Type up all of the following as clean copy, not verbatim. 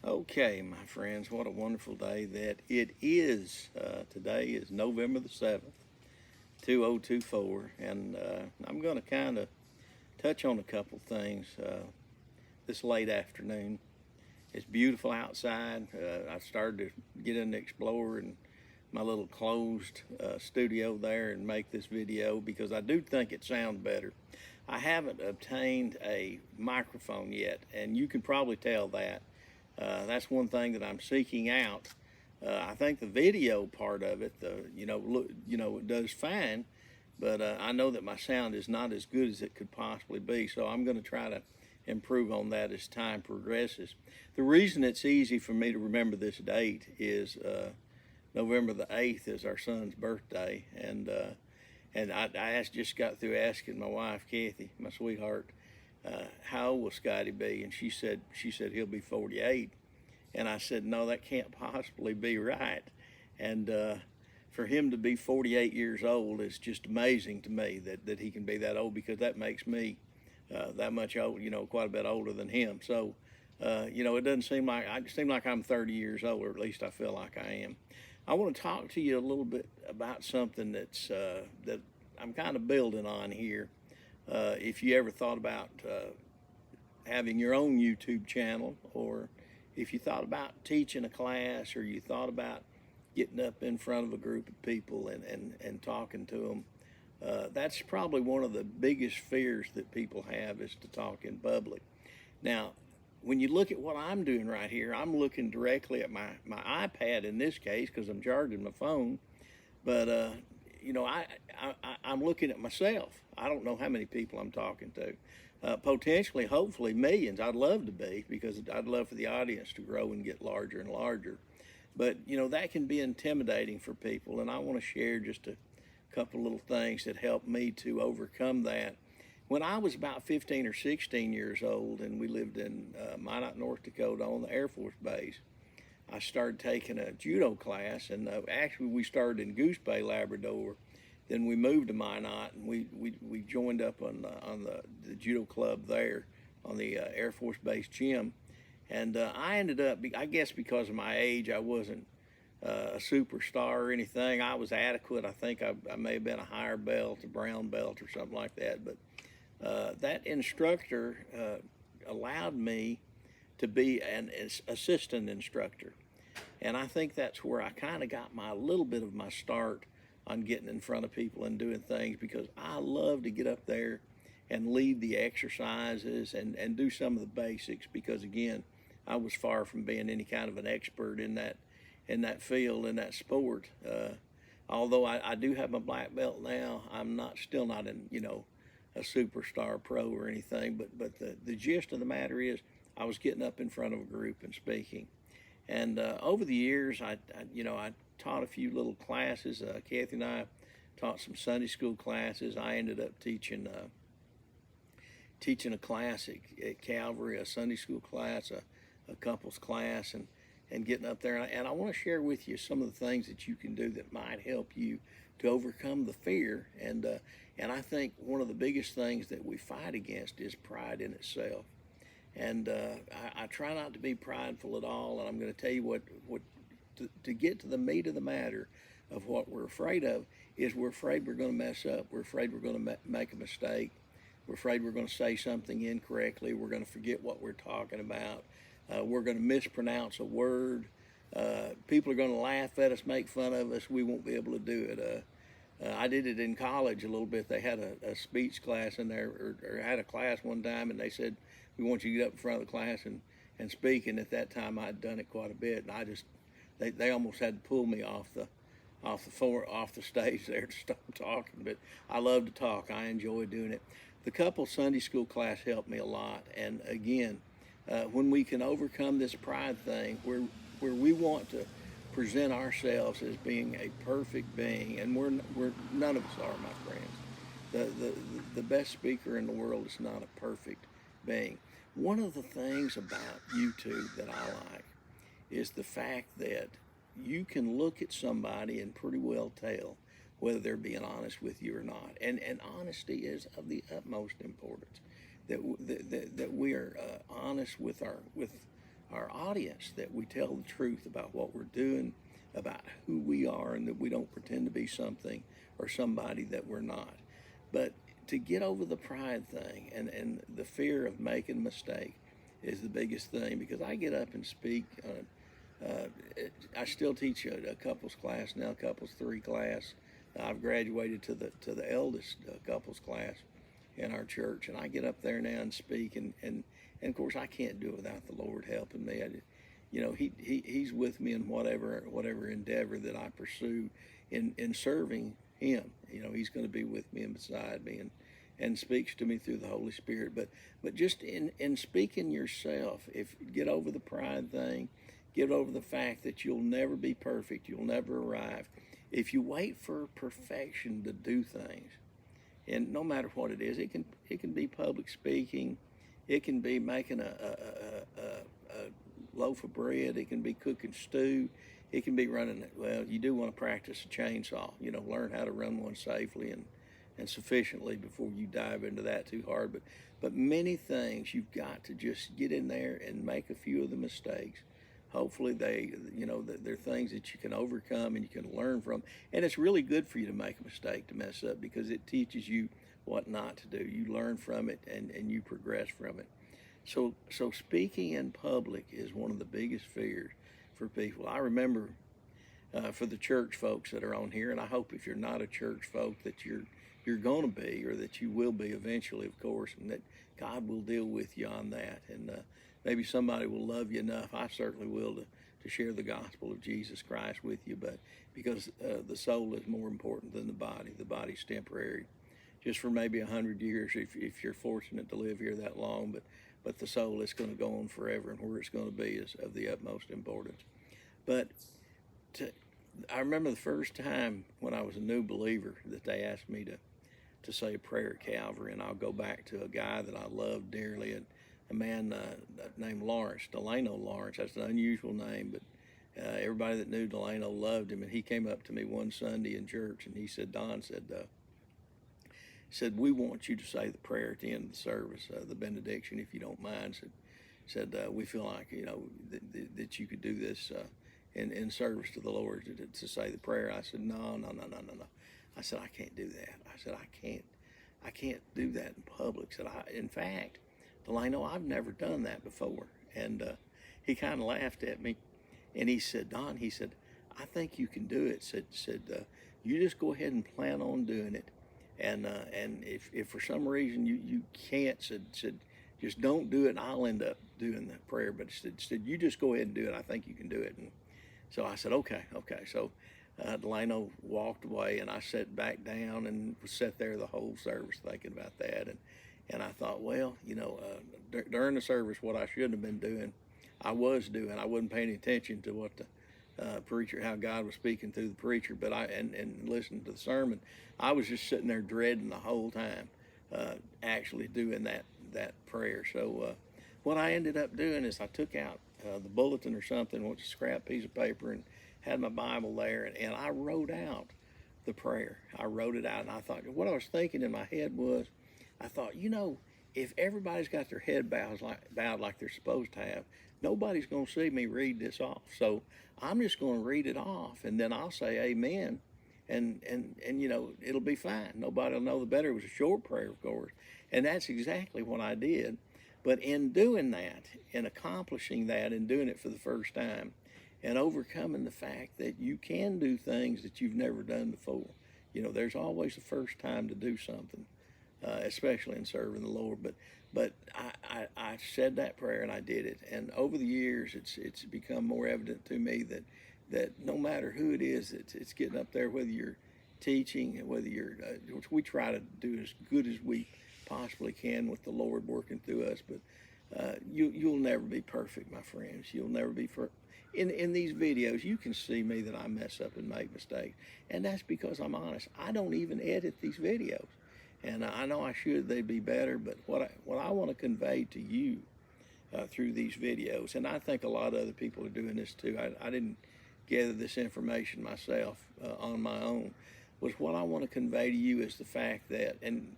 Okay, my friends, what a wonderful day that it is. Today is November the 7th, 2024, and I'm going to kind of touch on a couple things this late afternoon. It's beautiful outside. I started to get in the Explorer and my little closed studio there and make this video because I do think it sounds better. I haven't obtained a microphone yet, and you can probably tell that. That's one thing that I'm seeking out. I think the video part of it, it does fine, but I know that my sound is not as good as it could possibly be. So I'm going to try to improve on that as time progresses. The reason it's easy for me to remember this date is November the 8th is our son's birthday, and I just got through asking my wife Kathy, my sweetheart, how old will Scotty be? And she said he'll be 48. And I said, no, that can't possibly be right. And for him to be 48 years old is just amazing to me that he can be that old, because that makes me that much old, quite a bit older than him. So, it doesn't seem like I'm 30 years old, or at least I feel like I am. I want to talk to you a little bit about something that I'm kind of building on here. If you ever thought about having your own YouTube channel, or if you thought about teaching a class, or you thought about getting up in front of a group of people and talking to them, that's probably one of the biggest fears that people have, is to talk in public. Now, when you look at what I'm doing right here, I'm looking directly at my iPad in this case, because I'm charging my phone. But I'm looking at myself. I don't know how many people I'm talking to. Potentially, hopefully, millions. I'd love to be, because I'd love for the audience to grow and get larger and larger. But that can be intimidating for people, and I want to share just a couple little things that helped me to overcome that. When I was about 15 or 16 years old, and we lived in Minot, North Dakota, on the Air Force Base, I started taking a judo class, and actually we started in Goose Bay, Labrador. Then we moved to Minot, and we joined up on the judo club there on the Air Force Base gym. And I ended up, I guess because of my age, I wasn't a superstar or anything. I was adequate. I think I may have been a higher belt, a brown belt, or something like that. But that instructor allowed me to be an assistant instructor. And I think that's where I kind of got my little bit of my start on getting in front of people and doing things, because I love to get up there and lead the exercises and do some of the basics, because again, I was far from being any kind of an expert in that field, in that sport. Although I do have my black belt now, I'm still not in a superstar pro or anything. But the gist of the matter is, I was getting up in front of a group and speaking. And over the years, I taught a few little classes. Kathy and I taught some Sunday school classes. I ended up teaching a class at Calvary, a Sunday school class, a couples class, and getting up there. And I want to share with you some of the things that you can do that might help you to overcome the fear. And I think one of the biggest things that we fight against is pride in itself. And I try not to be prideful at all. And I'm going to tell you what to get to the meat of the matter of what we're afraid of is, we're afraid we're going to mess up. We're afraid we're going to make a mistake. We're afraid we're going to say something incorrectly. We're going to forget what we're talking about. We're going to mispronounce a word. People are going to laugh at us, make fun of us. We won't be able to do it. I did it in college a little bit. They had a speech class in there, or had a class one time, and they said, we want you to get up in front of the class and speak. And at that time, I'd done it quite a bit, and they almost had to pull me off the stage there to stop talking. But I love to talk. I enjoy doing it. The couple Sunday school class helped me a lot. And again, when we can overcome this pride thing, where we want to present ourselves as being a perfect being, and we're none of us are, my friends. The best speaker in the world is not a perfect being. One of the things about YouTube that I like is the fact that you can look at somebody and pretty well tell whether they're being honest with you or not. And honesty is of the utmost importance. That we are honest with our audience that we tell the truth about what we're doing, about who we are, and that we don't pretend to be something or somebody that we're not. But to get over the pride thing and the fear of making a mistake is the biggest thing, because I get up and speak. I still teach a couples class now, couples 3 class. I've graduated to the eldest couples class in our church, and I get up there now and speak, and of course I can't do it without the Lord helping me. He's with me in whatever endeavor that I pursue in serving Him. He's going to be with me and beside me, and speaks to me through the Holy Spirit. But just in speaking yourself, if get over the pride thing, get over the fact that you'll never be perfect, you'll never arrive. If you wait for perfection to do things, and no matter what it is, it can be public speaking, it can be making a loaf of bread, it can be cooking stew, it can be running. Well, you do want to practice a chainsaw. Learn how to run one safely and sufficiently before you dive into that too hard. But many things you've got to just get in there and make a few of the mistakes. Hopefully they're things that you can overcome and you can learn from. And it's really good for you to make a mistake, to mess up, because it teaches you what not to do. You learn from it and you progress from it. So speaking in public is one of the biggest fears for people. I remember for the church folks that are on here, and I hope if you're not a church folk that you're going to be, or that you will be eventually, of course, and that God will deal with you on that. And maybe somebody will love you enough. I certainly will to share the gospel of Jesus Christ with you, but because the soul is more important than the body. The body's temporary, just for maybe 100 years if you're fortunate to live here that long, but the soul is going to go on forever, and where it's going to be is of the utmost importance. But I remember the first time when I was a new believer that they asked me to say a prayer at Calvary, and I'll go back to a guy that I loved dearly, and a man named Lawrence, Delano Lawrence. That's an unusual name, but everybody that knew Delano loved him. And he came up to me one Sunday in church, and he said, "Don," said, "we want you to say the prayer at the end of the service, the benediction, if you don't mind." Said we feel like that you could do this in service to the Lord to say the prayer. I said, no. I said, I can't do that. I said, I can't do that in public. In fact, Delano, I've never done that before. And he kind of laughed at me, and he said, Don, he said, I think you can do it. Said you just go ahead and plan on doing it. And if for some reason you can't, said just don't do it, and I'll end up doing the prayer. But said you just go ahead and do it. I think you can do it. And so I said, okay. So Delano walked away, and I sat back down and sat there the whole service thinking about that. And I thought, well, during the service, what I shouldn't have been doing, I was doing. I wasn't paying attention to what the preacher, how God was speaking through the preacher, but and listening to the sermon, I was just sitting there dreading the whole time, actually doing that prayer. So what I ended up doing is I took out the bulletin or something, which is a scrap piece of paper, and had my Bible there, and I wrote out the prayer. I wrote it out, and I thought, what I was thinking in my head was, I thought, if everybody's got their head bowed like they're supposed to have, nobody's going to see me read this off. So I'm just going to read it off, and then I'll say amen, and it'll be fine. Nobody will know the better. It was a short prayer, of course, and that's exactly what I did. But in doing that, in accomplishing that, and doing it for the first time, and overcoming the fact that you can do things that you've never done before. There's always a first time to do something, especially in serving the Lord. But I said that prayer, and I did it. And over the years, it's become more evident to me that no matter who it is, it's getting up there, whether you're teaching, whether you're, which we try to do as good as we possibly can with the Lord working through us. But you'll never be perfect, my friends. You'll never be in these videos, you can see me that I mess up and make mistakes. And that's because I'm honest. I don't even edit these videos. And I know I should, they'd be better, but what I want to convey to you through these videos, and I think a lot of other people are doing this too. I didn't gather this information myself on my own, was what I want to convey to you is the fact that, and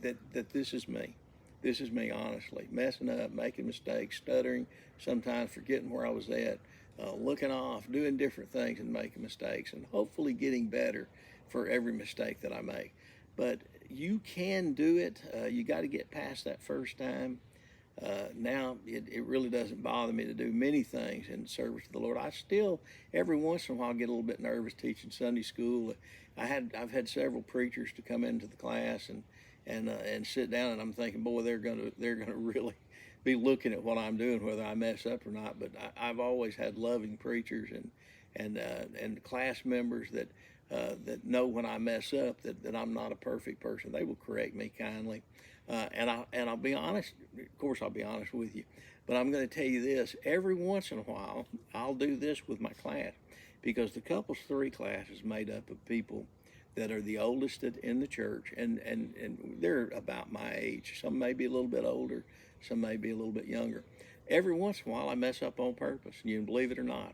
that this is me. This is me, honestly, messing up, making mistakes, stuttering, sometimes forgetting where I was at, looking off, doing different things and making mistakes, and hopefully getting better for every mistake that I make. But you can do it. You got to get past that first time. Now it really doesn't bother me to do many things in service to the Lord. I still every once in a while get a little bit nervous teaching Sunday school. I've had several preachers to come into the class and sit down, and I'm thinking, boy, they're gonna really be looking at what I'm doing, whether I mess up or not. But I've always had loving preachers and class members that know when I mess up that I'm not a perfect person. They will correct me kindly. I'll be honest. Of course, I'll be honest with you, but I'm going to tell you this: every once in a while, I'll do this with my class, because the couples three class is made up of people that are the oldest in the church, and they're about my age. Some may be a little bit older, some may be a little bit younger. Every once in a while, I mess up on purpose. You can believe it or not.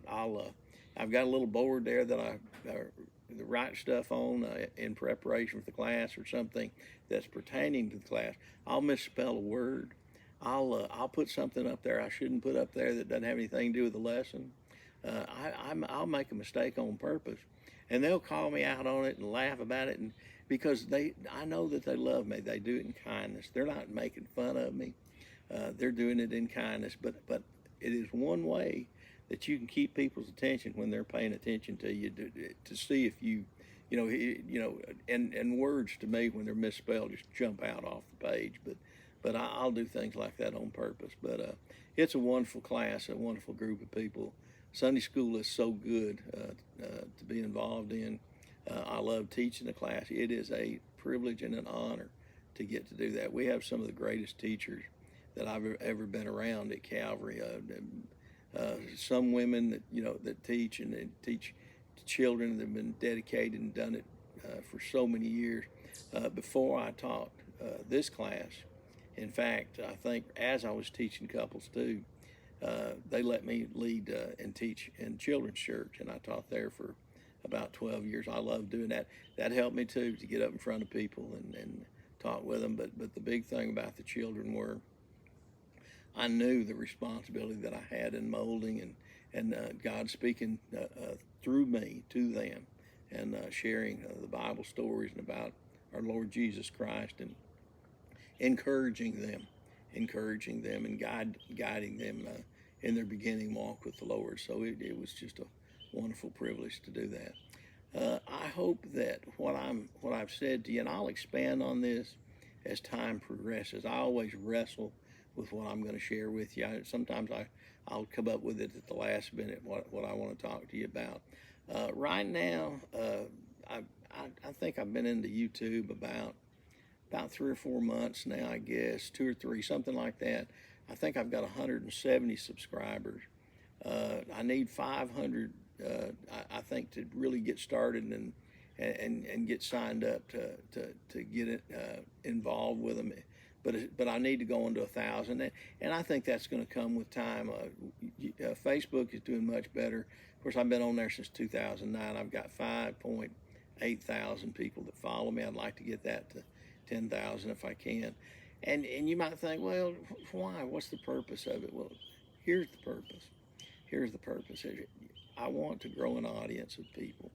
I've got a little board there that I write stuff on in preparation for the class or something that's pertaining to the class. I'll misspell a word. I'll put something up there I shouldn't put up there that doesn't have anything to do with the lesson. I'll make a mistake on purpose, and they'll call me out on it and laugh about it, and because I know that they love me. They do it in kindness. They're not making fun of me. They're doing it in kindness. But it is one way that you can keep people's attention when they're paying attention to you, to see if and words to me when they're misspelled just jump out off the page. But I'll do things like that on purpose. But it's a wonderful class, a wonderful group of people. Sunday school is so good to be involved in. I love teaching the class. It is a privilege and an honor to get to do that. We have some of the greatest teachers that I've ever been around at Calvary. Some women that teach, and they teach children that have been dedicated and done it for so many years. Before I taught this class, in fact, I think as I was teaching couples too, they let me lead and teach in children's church, and I taught there for about 12 years. I love doing that. That helped me too, to get up in front of people and talk with them. But the big thing about the children were, I knew the responsibility that I had in molding and God speaking through me to them, and sharing the Bible stories and about our Lord Jesus Christ, and encouraging them and guiding them in their beginning walk with the Lord. So it was just a wonderful privilege to do that. I hope that what I've said to you, and I'll expand on this as time progresses. I always wrestle with what I'm going to share with you. Sometimes I'll come up with it at the last minute, what I want to talk to you about. Right now, I think I've been into YouTube about 3 or 4 months now, I guess, 2 or 3, something like that. I think I've got 170 subscribers. I need 500, I think, to really get started and get signed up to get it involved with them. But I need to go into 1,000, and I think that's going to come with time. Facebook is doing much better. Of course, I've been on there since 2009. I've got 5.8 thousand people that follow me. I'd like to get that to 10,000 if I can. And you might think, well, why? What's the purpose of it? Well, here's the purpose. Here's the purpose. I want to grow an audience of people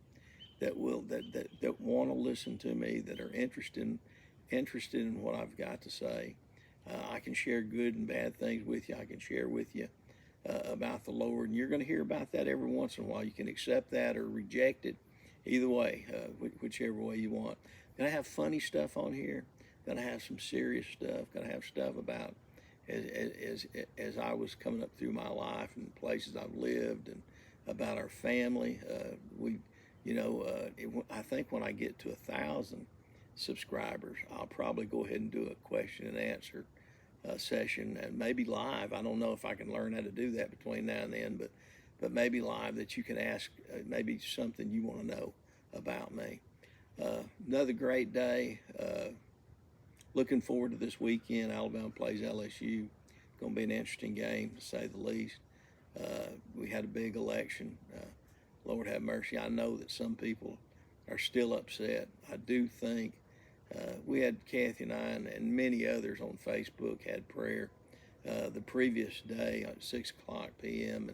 that want to listen to me, that are interested in what I've got to say. I can share good and bad things with you. I can share with you about the Lord, and you're going to hear about that every once in a while. You can accept that or reject it, either way, whichever way you want. Gonna have funny stuff on here. Gonna have some serious stuff. Gonna have stuff about as I was coming up through my life and places I've lived, and about our family. I think when I get to 1,000 subscribers, I'll probably go ahead and do a question and answer session, and maybe live. I don't know if I can learn how to do that between now and then, but maybe live, that you can ask maybe something you want to know about me. Another great day. Looking forward to this weekend. Alabama plays LSU. Going to be an interesting game, to say the least. We had a big election. Lord have mercy. I know that some people are still upset. I do think We had Kathy and I and many others on Facebook had prayer the previous day at 6 o'clock p.m.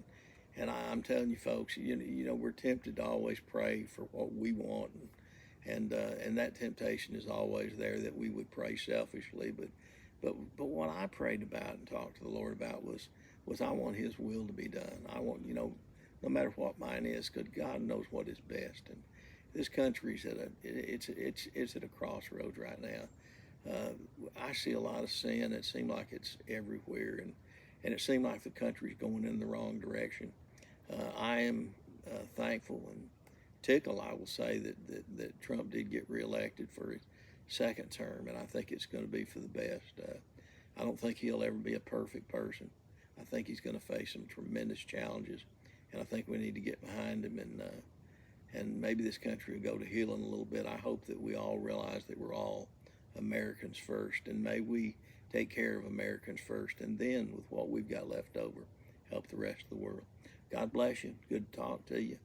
And I'm telling you, folks, we're tempted to always pray for what we want, and that temptation is always there that we would pray selfishly. But what I prayed about and talked to the Lord about was I want His will to be done. I want, no matter what mine is, because God knows what is best. And this country's it's at a crossroads right now. I see a lot of sin. It seems like it's everywhere, and it seems like the country's going in the wrong direction. I am thankful and tickled, I will say, that Trump did get reelected for his second term, and I think it's going to be for the best. I don't think he'll ever be a perfect person. I think he's going to face some tremendous challenges, and I think we need to get behind him, and maybe this country will go to healing a little bit. I hope that we all realize that we're all Americans first, and may we take care of Americans first, and then with what we've got left over, help the rest of the world. God bless you. Good to talk to you.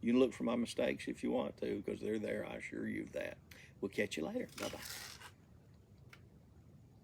You can look for my mistakes if you want to, because they're there. I assure you of that. We'll catch you later. Bye-bye.